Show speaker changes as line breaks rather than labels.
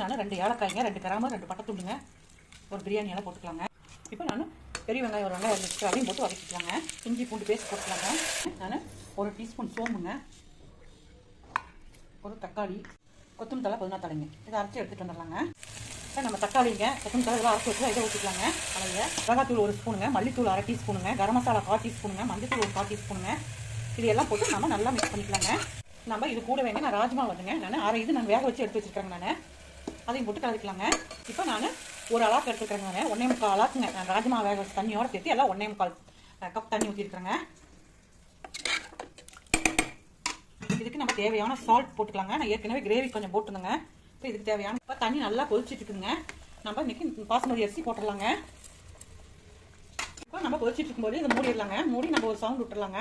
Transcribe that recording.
நான் 2 ஏலக்காய்ங்க, 2 கிராம்பு, 2 பட்டை துண்டுங்க, ஒரு பிரியாணி எல்லாம் போட்டுக்கலாங்க. இப்போ நான் பெரிய வெங்காயம் ஒரு வெங்காயம் வச்சுட்டு அதையும் போட்டு வதக்கிக்கலாங்க. இஞ்சி பூண்டு பேஸ்ட் போட்டுக்கலாங்க. நான் 1 டீஸ்பூன் சோம்புங்க, ஒரு தக்காளி, கொத்தமல்லி தழை, புதினா தழைங்க, இதை அரைச்சி எடுத்துகிட்டு வந்துடலாங்க. இப்போ நம்ம தக்காளிங்க, கொத்தமல்லி தழை இதெல்லாம் அரைச்சி வச்சு இதை ஊற்றிக்கலாங்க. அதில் மிளகாத்தூள் 1 ஸ்பூனுங்க, மல்லித்தூள் 1/2 டீஸ்பூனுங்க, கரம் மசாலா 1/4 டீஸ்பூனுங்க, மஞ்சத்தூள் 1/4 டீஸ்பூனுங்க, இது எல்லாம் போட்டு நம்ம நல்லா மிக்ஸ் பண்ணிக்கலாங்க. நம்ம இது கூட வேங்க நான் ராஜ்மா வந்துங்க, நான் அரை இது நான் வேக வச்சு எடுத்து வச்சுருக்கேங்க. நான் அதையும் போட்டு கலந்துக்கலாங்க. இப்போ நான் ஒரு அலாக்கு எடுத்துக்கிறேங்க. நான் 1 1/4 அலாக்குங்க. நான் ராஜ்மா வேக வச்சு தண்ணியோட சேர்த்து எல்லாம் 1 1/4 கப் தண்ணி ஊற்றிருக்கிறேங்க. இதுக்கு நம்ம தேவையான சால்ட் போட்டுக்கலாங்க. நான் ஏற்கனவே கிரேவி கொஞ்சம் போட்டுருந்தேங்க. இப்போ இதுக்கு தேவையான இப்போ தண்ணி நல்லா கொதிச்சுட்டு இருக்குங்க. நம்ம இன்னைக்கு பாஸ்மதி அரிசி போட்டுடலாங்க. இப்போ நம்ம கொதிச்சுட்டு இருக்கும்போது இதை மூடிடலாங்க. மூடி நம்ம ஒரு சவுண்ட் விட்டுறலாங்க.